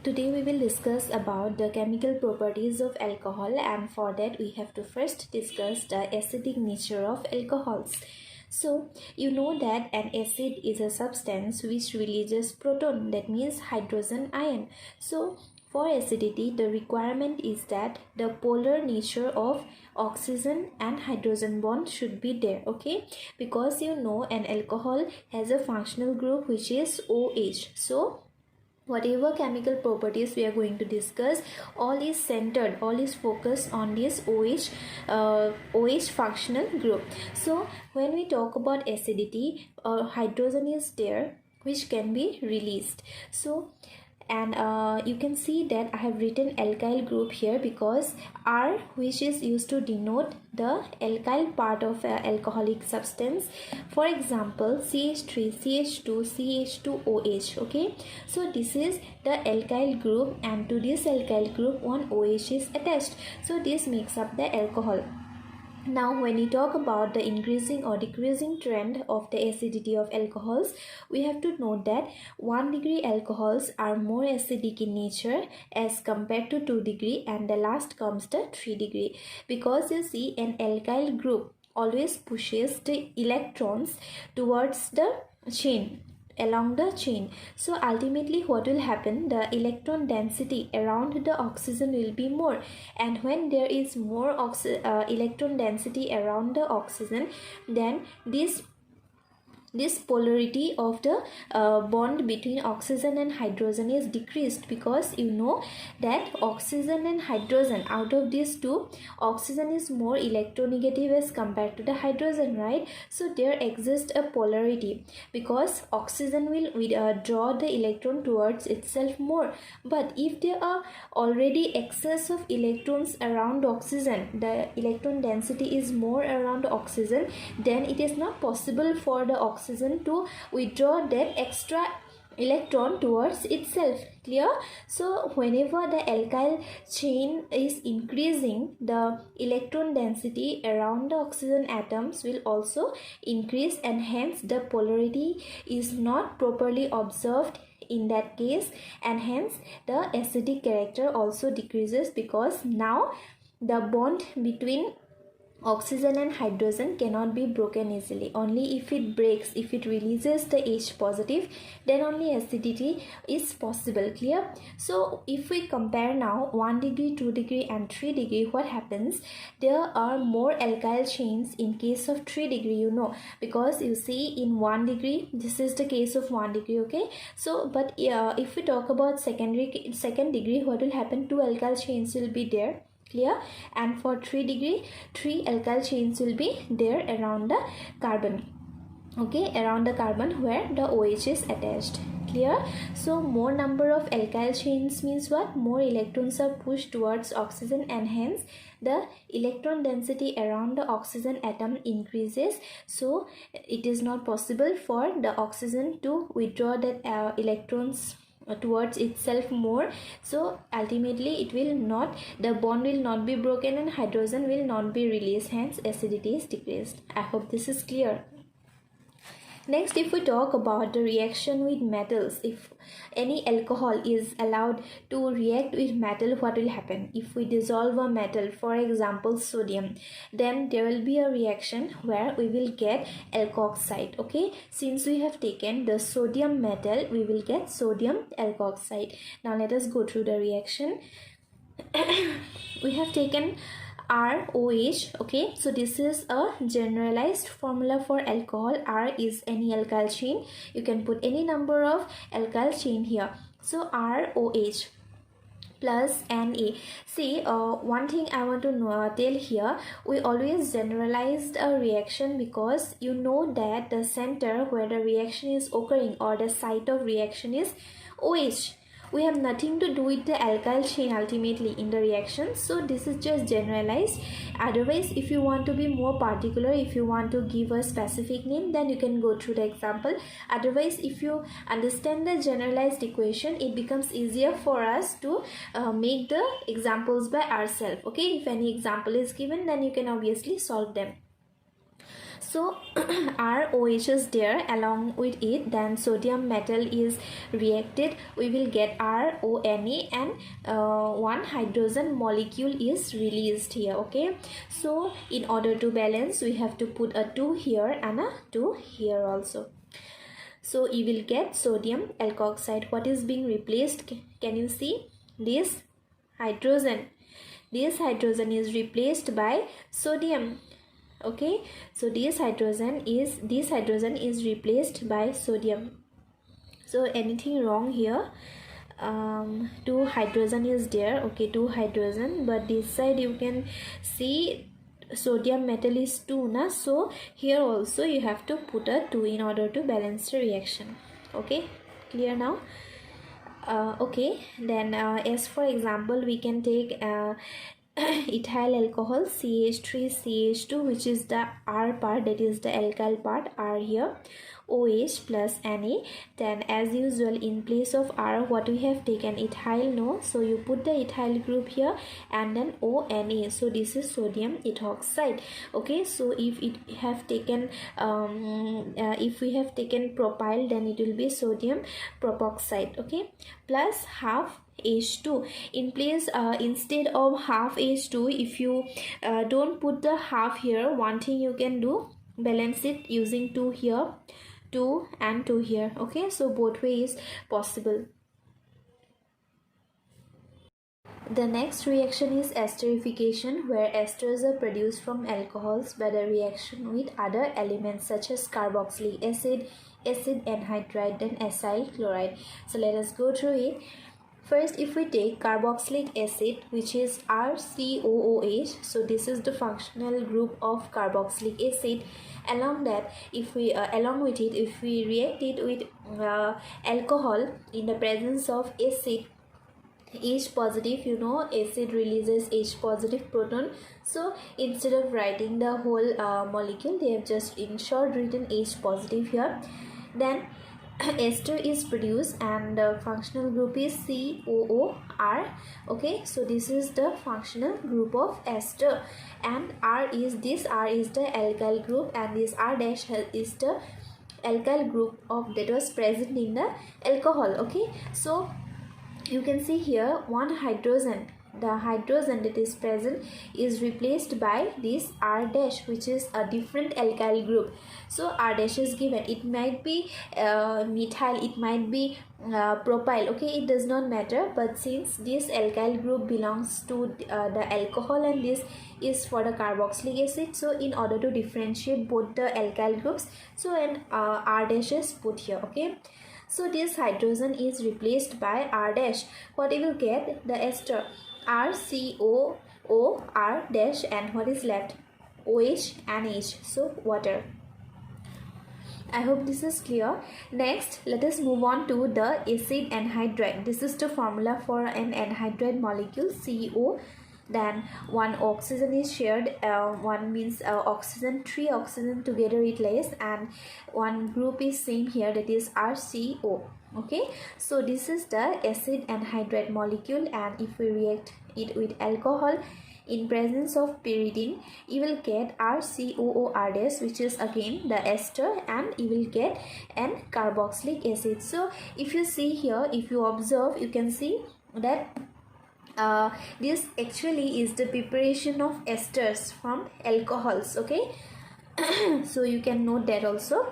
Today we will discuss about the chemical properties of alcohol, and for that we have to first discuss the acidic nature of alcohols. So you know that an acid is a substance which releases proton, that means hydrogen ion. So for acidity the requirement is that the polar nature of oxygen and hydrogen bond should be there, okay, because you know an alcohol has a functional group which is OH. So whatever chemical properties we are going to discuss, all is focused on this OH functional group. So when we talk about acidity, hydrogen is there which can be released. So and you can see that I have written alkyl group here because R, which is used to denote the alkyl part of alcoholic substance. For example, CH3, CH2, CH2OH. Okay, so this is the alkyl group, and to this alkyl group one OH is attached. So this makes up the alcohol. Now when we talk about the increasing or decreasing trend of the acidity of alcohols, we have to note that 1 degree alcohols are more acidic in nature as compared to 2 degree, and the last comes the 3 degree, because you see an alkyl group always pushes the electrons towards the chain, along the chain. So ultimately what will happen, the electron density around the oxygen will be more, and when there is more electron density around the oxygen, then this polarity of the bond between oxygen and hydrogen is decreased, because you know that oxygen and hydrogen, out of these two, oxygen is more electronegative as compared to the hydrogen, right? So there exists a polarity because oxygen will draw the electron towards itself more. But if there are already excess of electrons around oxygen, the electron density is more around oxygen, then it is not possible for the oxygen to withdraw that extra electron towards itself. Clear? So whenever the alkyl chain is increasing, the electron density around the oxygen atoms will also increase, and hence the polarity is not properly observed in that case, and hence the acidic character also decreases, because now the bond between oxygen and hydrogen cannot be broken easily. Only if it breaks, if it releases the H positive, then only acidity is possible. Clear? So if we compare now 1 degree, 2 degree and 3 degree, what happens? There are more alkyl chains in case of 3 degree, you know, because you see in 1 degree, this is the case of 1 degree, okay? So but if we talk about second degree, what will happen? 2 alkyl chains will be there. Clear? And for 3 degree, 3 alkyl chains will be there around the carbon, okay, around the carbon where the OH is attached. Clear? So more number of alkyl chains means what? More electrons are pushed towards oxygen, and hence the electron density around the oxygen atom increases. So it is not possible for the oxygen to withdraw that electrons towards itself more. So ultimately it will not, the bond will not be broken and hydrogen will not be released, hence acidity is decreased. I hope this is clear. Next, if we talk about the reaction with metals, if any alcohol is allowed to react with metal, what will happen? If we dissolve a metal, for example sodium, then there will be a reaction where we will get alkoxide, okay? Since we have taken the sodium metal, we will get sodium alkoxide. Now let us go through the reaction. We have taken ROH, okay, so this is a generalized formula for alcohol. R is any alkyl chain, you can put any number of alkyl chain here. So ROH plus Na. See, one thing I want to tell here, we always generalized a reaction because you know that the center where the reaction is occurring, or the site of reaction, is OH. We have nothing to do with the alkyl chain ultimately in the reaction, so this is just generalized. Otherwise, if you want to be more particular, if you want to give a specific name, then you can go through the example. Otherwise, if you understand the generalized equation, it becomes easier for us to make the examples by ourselves, okay? If any example is given, then you can obviously solve them. So ROH is there along with it, then sodium metal is reacted, we will get RONA, and one hydrogen molecule is released here. Okay, so in order to balance, we have to put a 2 here and a 2 here also. So you will get sodium alkoxide. What is being replaced? Can you see? This hydrogen is replaced by sodium. Okay, so this hydrogen is replaced by sodium. So anything wrong here? 2 hydrogen is there. Okay, 2 hydrogen, but this side you can see sodium metal is 2 na, so here also you have to put a 2 in order to balance the reaction. Okay, clear now? Okay, then as for example, we can take ethyl alcohol CH3CH2, which is the R part, that is the alkyl part, R here, OH plus Na. Then as usual, in place of R, what we have taken? Ethyl, no, so you put the ethyl group here and then ONA, so this is sodium ethoxide. Okay, so if it have taken if we have taken propyl, then it will be sodium propoxide. Okay, plus half H2 in place. Instead of half H2, if you don't put the half here, one thing you can do, balance it using 2 here, 2 and 2 here. Okay, so both ways possible. The next reaction is esterification, where esters are produced from alcohols by the reaction with other elements such as carboxylic acid, acid anhydride, and acyl chloride. So let us go through it. First, if we take carboxylic acid, which is RCOOH, so this is the functional group of carboxylic acid. Along that, if we along with it, if we react it with alcohol in the presence of acid, H positive, you know, acid releases H positive proton. So instead of writing the whole molecule, they have just in short written H positive here. Then ester is produced and the functional group is COOR. Okay, so this is the functional group of ester, and R is the alkyl group, and this R dash is the alkyl group of that was present in the alcohol. Okay, so you can see here one hydrogen, the hydrogen that is present is replaced by this R dash, which is a different alkyl group. So R dash is given, it might be methyl, it might be propyl. Okay, it does not matter, but since this alkyl group belongs to the alcohol and this is for the carboxylic acid, so in order to differentiate both the alkyl groups, so an R dash is put here. Okay, so this hydrogen is replaced by R dash. What you will get? The ester RCOOR dash, and what is left? OH and H, so water. I hope this is clear. Next, let us move on to the acid anhydride. This is the formula for an anhydride molecule, CO. Then one oxygen is shared, one means oxygen, 3 oxygen together it lays, and one group is same here, that is RCO. Okay, so this is the acid anhydride molecule, and if we react it with alcohol in presence of pyridine, you will get RCOOR, which is again the ester, and you will get an carboxylic acid. So if you see here, if you observe, you can see that this actually is the preparation of esters from alcohols. Okay, so you can note that also.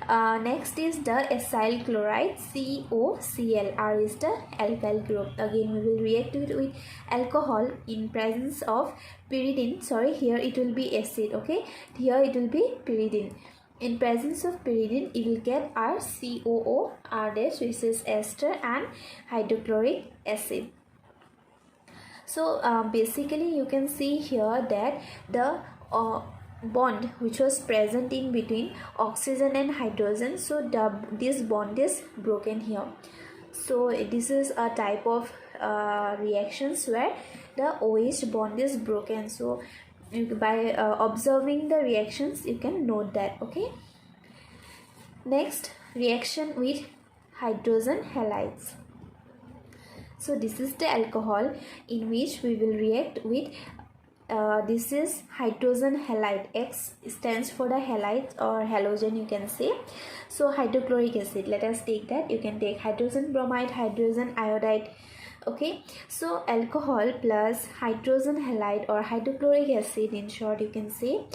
Next is the acyl chloride, COCl. R is the alkyl group. Again we will react it with alcohol in presence of pyridine. Sorry, here it will be acid. Okay, here it will be pyridine. In presence of pyridine, you will get RCOOR dash, which is ester and hydrochloric acid. So basically you can see here that the bond which was present in between oxygen and hydrogen, so this bond is broken here. So this is a type of reactions where the OH bond is broken. So by observing the reactions you can note that. Okay, next, reaction with hydrogen halides. So this is the alcohol in which we will react with this is hydrogen halide. X stands for the halide or halogen, you can say. So hydrochloric acid, let us take that. You can take hydrogen bromide, hydrogen iodide. Okay, so alcohol plus hydrogen halide or hydrochloric acid, in short you can say,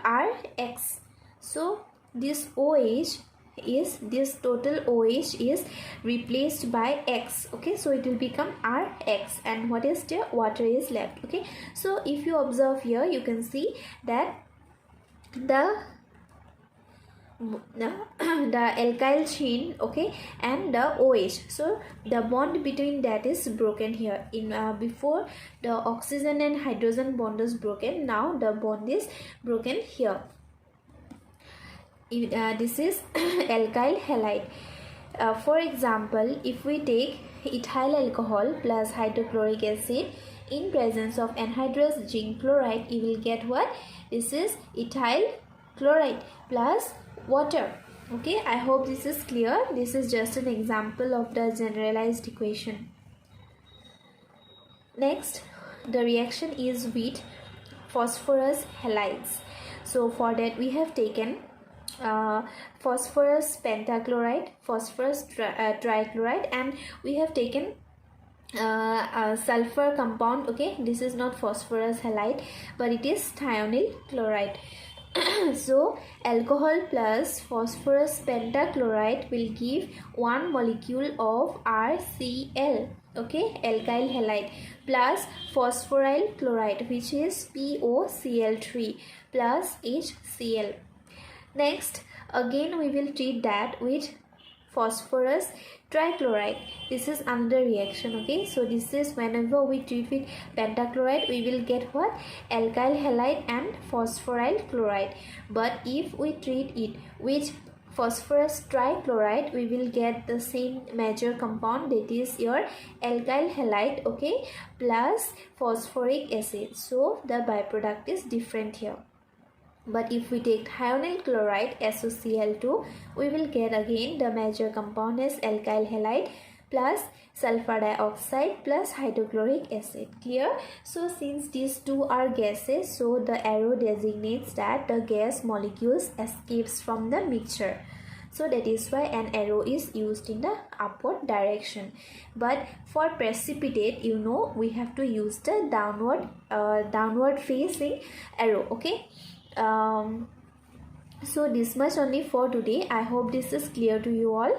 are X. So this OH is, this total OH is replaced by X. Okay, so it will become RX, and what is there? Water is left. Okay, so if you observe here, you can see that the alkyl chain, okay, and the OH, so the bond between that is broken here. In before, the oxygen and hydrogen bond is broken, now the bond is broken here. This is alkyl halide. For example, if we take ethyl alcohol plus hydrochloric acid in presence of anhydrous zinc chloride, you will get what? This is ethyl chloride plus water. Okay, I hope this is clear. This is just an example of the generalized equation. Next, the reaction is with phosphorus halides. So for that we have taken phosphorus pentachloride, phosphorus trichloride, and we have taken a sulfur compound. Okay, this is not phosphorus halide, but it is thionyl chloride. So alcohol plus phosphorus pentachloride will give one molecule of RCl, okay, alkyl halide, plus phosphoryl chloride, which is POCl3 plus HCl. Next, again we will treat that with phosphorus trichloride. This is another reaction. Okay, so this is whenever we treat with pentachloride, we will get what? Alkyl halide and phosphoryl chloride. But if we treat it with phosphorus trichloride, we will get the same major compound, that is your alkyl halide, okay, plus phosphoric acid. So the byproduct is different here. But if we take thionyl chloride, SOCl2, we will get again the major compound as alkyl halide plus sulfur dioxide plus hydrochloric acid. Clear? So since these two are gases, so the arrow designates that the gas molecules escapes from the mixture. So that is why an arrow is used in the upward direction. But for precipitate, you know, we have to use the downward facing arrow. Okay. So this much only for today. I hope this is clear to you all.